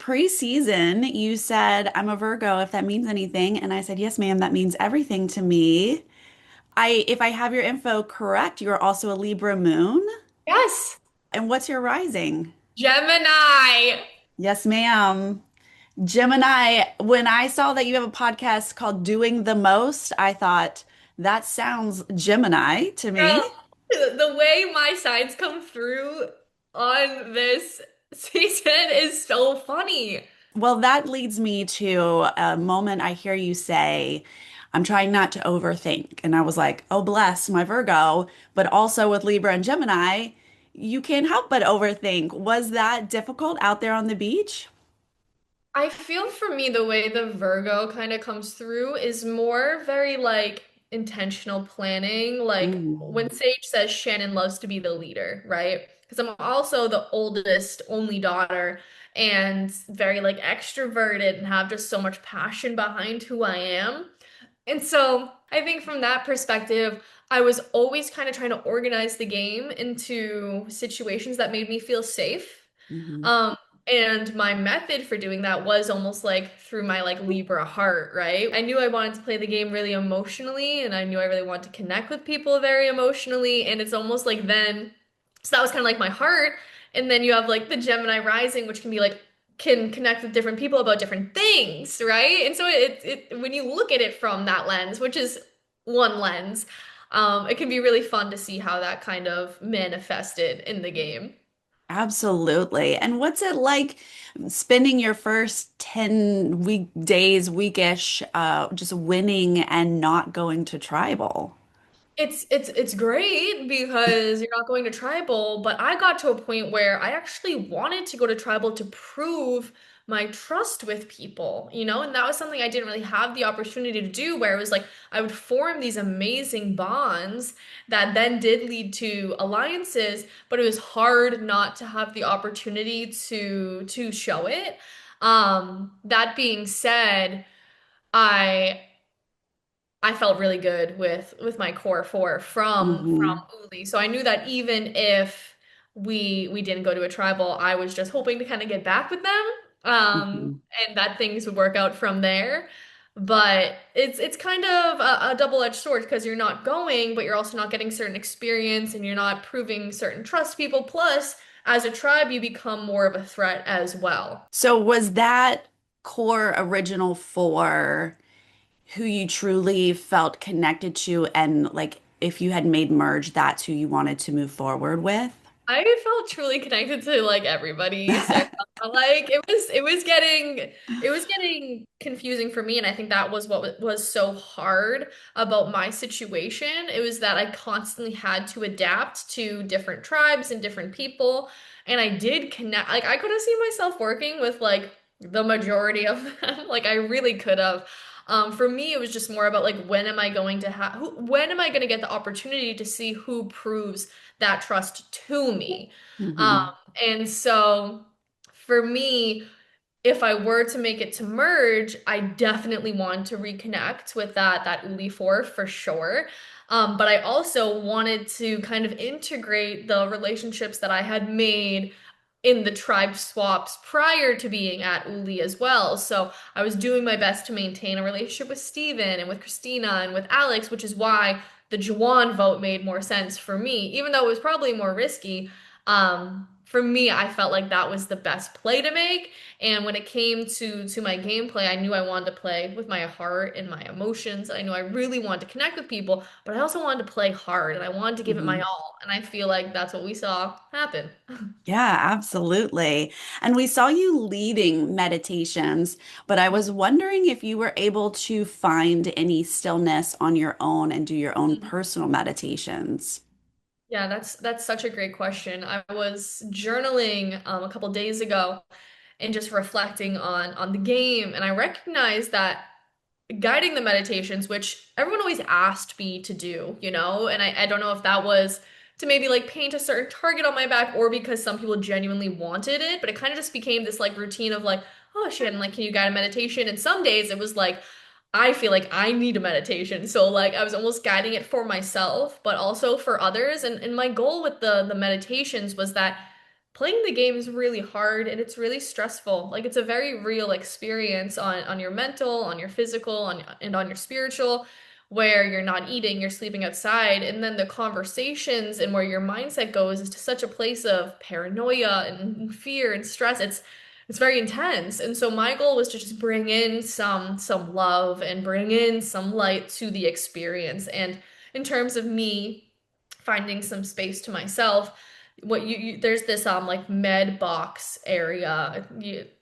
pre-season, you said, I'm a Virgo, if that means anything. And I said, yes, ma'am, that means everything to me. If I have your info correct, you're also a Libra moon. Yes, And what's your rising? Gemini. Yes, ma'am. Gemini, when I saw that you have a podcast called Doing the Most, I thought that sounds Gemini to me. Girl, the way my signs come through on this season is so funny. Well, that leads me to a moment I hear you say, I'm trying not to overthink. And I was like, oh, bless my Virgo. But also with Libra and Gemini, you can't help but overthink. Was that difficult out there on the beach? I feel for me, the way the Virgo kind of comes through is more very like intentional planning. Like Mm, when Sage says Shannon loves to be the leader, right? Because I'm also the oldest, only daughter, and very like extroverted and have just so much passion behind who I am. And so I think from that perspective, I was always kind of trying to organize the game into situations that made me feel safe. mhm, Um, and my method for doing that was almost like through my like Libra heart, right? I knew I wanted to play the game really emotionally, and I knew I really wanted to connect with people very emotionally. And it's almost like then, so that was kind of like my heart. And then you have like the Gemini rising, which can be like, can connect with different people about different things, right? And so when you look at it from that lens, which is one lens, it can be really fun to see how that kind of manifested in the game. absolutely. And what's it like spending your first 10 weekdays, weekish, just winning and not going to tribal? It's great because you're not going to tribal, but I got to a point where I actually wanted to go to tribal to prove my trust with people, you know? And that was something I didn't really have the opportunity to do, where it was like I would form these amazing bonds that then did lead to alliances, but it was hard not to have the opportunity to show it. That being said, I I felt really good with my core four from Hmm. Uli. So I knew that even if we didn't go to a tribal, I was just hoping to kind of get back with them. Hmm. And that things would work out from there. But it's kind of a double-edged sword because you're not going, but you're also not getting certain experience and you're not proving certain trust people. Plus, as a tribe, you become more of a threat as well. So was that core original four who you truly felt connected to, and like if you had made merge, that's who you wanted to move forward with? I felt truly connected to like everybody. So like it was getting confusing for me, and I think that was what was so hard about my situation. It was that I constantly had to adapt to different tribes and different people, and I did connect. Like I could have seen myself working with like the majority of them. Like I really could have. For me, it was just more about like when am I going to have when am I going to get the opportunity to see who proves that trust to me. Um, Hmm. and so for me, if I were to make it to merge, I definitely want to reconnect with that Uli 4 for sure. But I also wanted to kind of integrate the relationships that I had made in the tribe swaps prior to being at Uli as well. So I was doing my best to maintain a relationship with Steven and with Christina and with Alex, which is why the Juwan vote made more sense for me, even though it was probably more risky. For me, I felt like that was the best play to make. And when it came to my gameplay, I knew I wanted to play with my heart and my emotions. I knew I really wanted to connect with people, but I also wanted to play hard and I wanted to give it my Hmm. all. And I feel like that's what we saw happen. Yeah, absolutely. And we saw you leading meditations, but I was wondering if you were able to find any stillness on your own and do your own personal meditations. Yeah, that's such a great question. I was journaling a couple days ago and just reflecting on the game, and I recognized that guiding the meditations, which everyone always asked me to do, you know, and I don't know if that was to maybe like paint a certain target on my back or because some people genuinely wanted it, but it kind of just became this like routine of like, oh, Shannon, like, can you guide a meditation? And some days it was like, I feel like I need a meditation. So like I was almost guiding it for myself, but also for others. And my goal with the meditations was that playing the game is really hard and it's really stressful. Like it's a very real experience on your mental, on your physical, and on your spiritual, where you're not eating, you're sleeping outside, and then the conversations and where your mindset goes is to such a place of paranoia and fear and stress. It's very intense. And so my goal was to just bring in some love and bring in some light to the experience. And in terms of me finding some space to myself, there's this like med box area.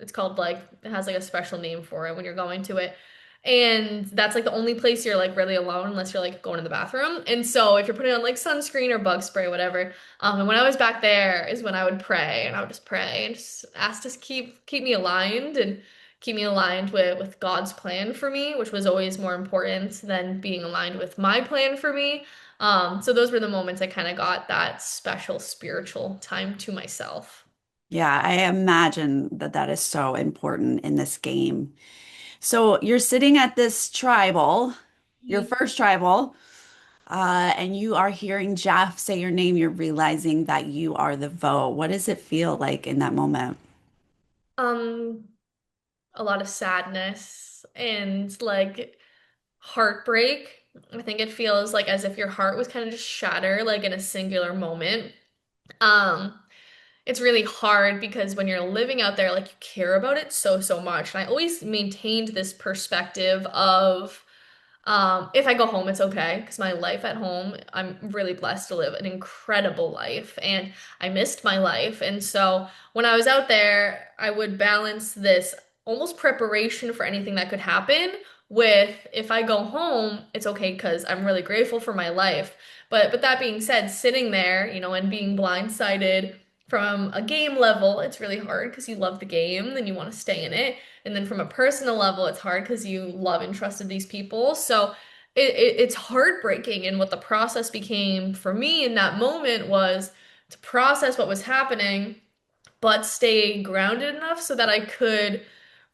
It's called like it has like a special name for it when you're going to it. And that's like the only place you're like really alone unless you're like going to the bathroom. And so if you're putting on like sunscreen or bug spray, whatever. And when I was back there is when I would pray and I would just pray and just ask to keep me aligned and keep me aligned with God's plan for me, which was always more important than being aligned with my plan for me. So those were the moments I kind of got that special spiritual time to myself. Yeah, I imagine that that is so important in this game. So you're sitting at this tribal, your Mhm. first tribal, and you are hearing Jeff say your name. You're realizing that you are the vote. What does it feel like in that moment? Um, a lot of sadness and like heartbreak. I think it feels like as if your heart was kind of just shattered like in a singular moment. Um, it's really hard because when you're living out there, like you care about it so much. And I always maintained this perspective of if I go home, it's okay because my life at home, I'm really blessed to live an incredible life and I missed my life. And so when I was out there, I would balance this almost preparation for anything that could happen with if I go home, it's okay because I'm really grateful for my life. But that being said, sitting there, and being blindsided from a game level, it's really hard because you love the game and you want to stay in it. And then from a personal level, it's hard because you love and trusted these people. So it's heartbreaking. And what the process became for me in that moment was to process what was happening but stay grounded enough so that I could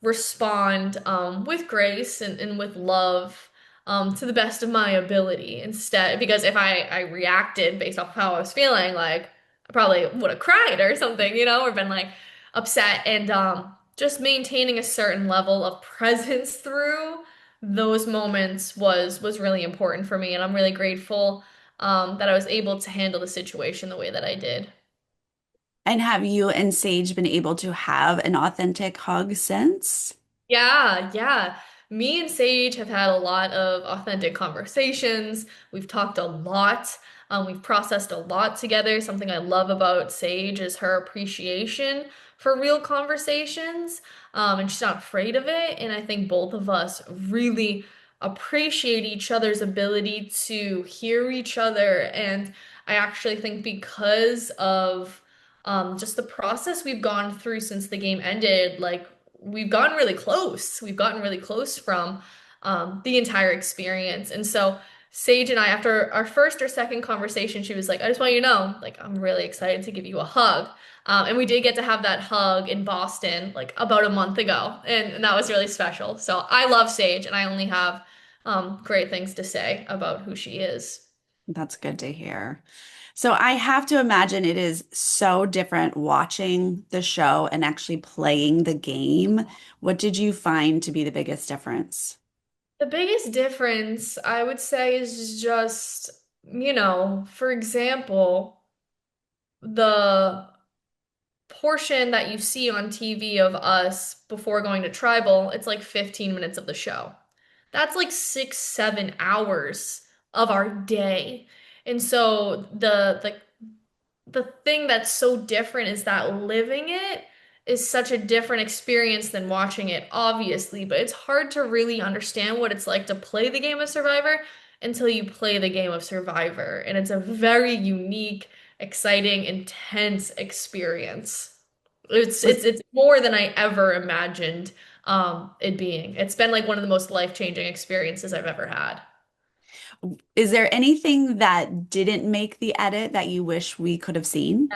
respond with grace and with love to the best of my ability instead. Because if I reacted based off of how I was feeling, like I probably would have cried or something, or been like upset. And just maintaining a certain level of presence through those moments was really important for me. And I'm really grateful that I was able to handle the situation the way that I did. And have you and Sage been able to have an authentic hug since? Yeah, yeah. Me and Sage have had a lot of authentic conversations. We've talked a lot. We've processed a lot together. Something I love about Sage is her appreciation for real conversations. And she's not afraid of it. And I think both of us really appreciate each other's ability to hear each other. And I actually think because of just the process we've gone through since the game ended, like we've gotten really close. We've gotten really close from the entire experience. And so Sage and I, after our first or second conversation, she was like, I just want you to know, like, I'm really excited to give you a hug. And we did get to have that hug in Boston like about a month ago. And that was really special. So I love Sage and I only have great things to say about who she is. That's good to hear. So I have to imagine it is so different watching the show and actually playing the game. What did you find to be the biggest difference? The biggest difference, I would say, is just, for example, the portion that you see on TV of us before going to tribal, it's like 15 minutes of the show. That's like 6, 7 hours of our day. And so the thing that's so different is that living it is such a different experience than watching it, obviously, but it's hard to really understand what it's like to play the game of Survivor until you play the game of Survivor. And it's a very unique, exciting, intense experience. It's Was it's it's more than I ever imagined it being. It's been like one of the most life-changing experiences I've ever had. is there anything that didn't make the edit that you wish we could have seen?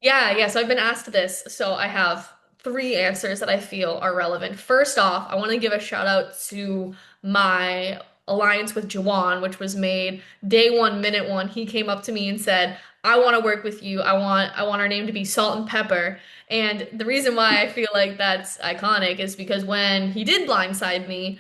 Yeah, yeah. So I've been asked this. So I have three answers that I feel are relevant. First off, I want to give a shout out to my alliance with Jawan, which was made day one, minute one. He came up to me and said, I want to work with you. I want our name to be Salt and Pepper. And the reason why I feel like that's iconic is because when he did blindside me,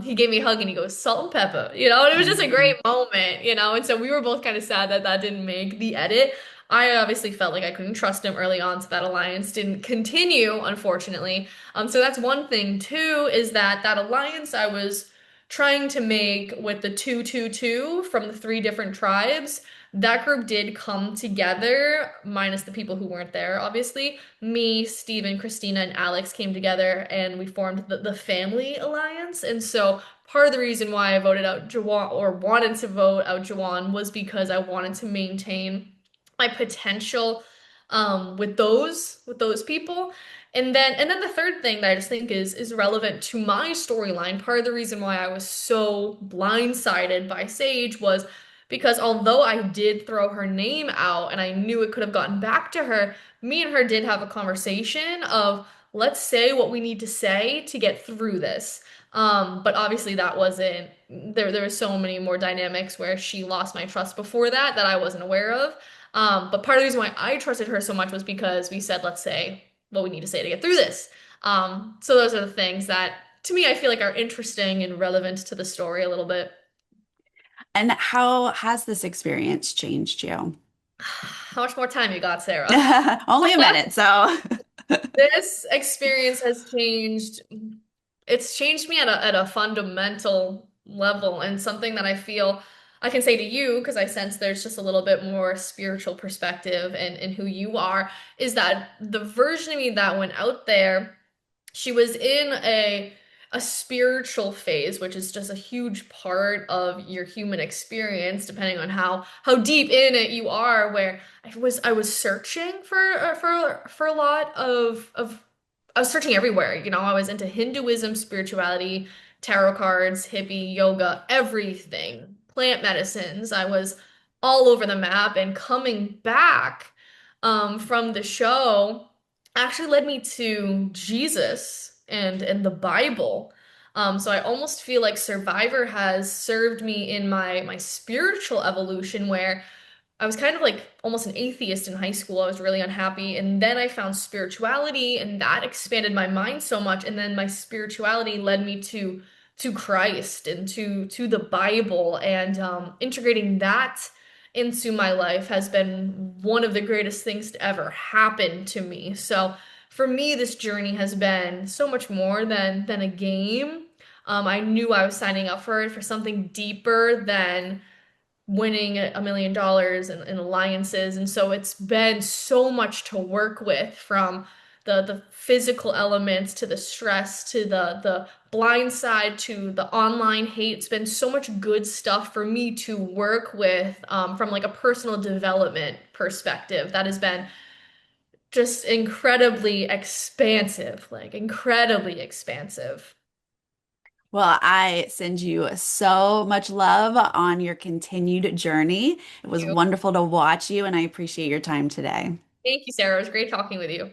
he gave me a hug and he goes, Salt and Pepper, and it was just a great moment, and so we were both kind of sad that that didn't make the edit. I obviously felt like I couldn't trust him early on, so that alliance didn't continue, unfortunately. So that's one thing. Two is that that alliance I was trying to make with the 222 from the three different tribes, that group did come together, minus the people who weren't there, obviously. Me, Steven, Christina, and Alex came together and we formed the Family Alliance. And so part of the reason why I voted out Jawan or wanted to vote out Jawan was because I wanted to maintain my potential with those people. And then the third thing that I just think is relevant to my storyline, part of the reason why I was so blindsided by Sage was because although I did throw her name out and I knew it could have gotten back to her, me and her did have a conversation of let's say what we need to say to get through this. But obviously that wasn't there. There were so many more dynamics where she lost my trust before that that I wasn't aware of. But part of the reason why I trusted her so much was because we said, let's say what we need to say to get through this. So those are the things that, to me, I feel like are interesting and relevant to the story a little bit. And how has this experience changed you? How much more time you got, Sarah? Only a minute, so. This experience has changed. It's changed me at a fundamental level and something that I feel I can say to you because I sense there's just a little bit more spiritual perspective in who you are is that the version of me that went out there, she was in a spiritual phase, which is just a huge part of your human experience, depending on how deep in it you are. Where I was searching for a lot of I was searching everywhere. I was into Hinduism, spirituality, tarot cards, hippie, yoga, everything, plant medicines. I was all over the map, and coming back from the show actually led me to Jesus and the Bible. So I almost feel like Survivor has served me in my spiritual evolution where I was kind of like almost an atheist in high school. I was really unhappy. And then I found spirituality and that expanded my mind so much. And then my spirituality led me to Christ and to the Bible. And integrating that into my life has been one of the greatest things to ever happen to me. So for me, this journey has been so much more than a game. I knew I was signing up for it for something deeper than winning $1 million in alliances. And so it's been so much to work with from the physical elements to the stress to the blind side to the online hate. It's been so much good stuff for me to work with from like a personal development perspective that has been just incredibly expansive, like incredibly expansive. Well, I send you so much love on your continued journey. It Thank was you. wonderful to watch you, and I appreciate your time today. Thank you, Sarah. It was great talking with you.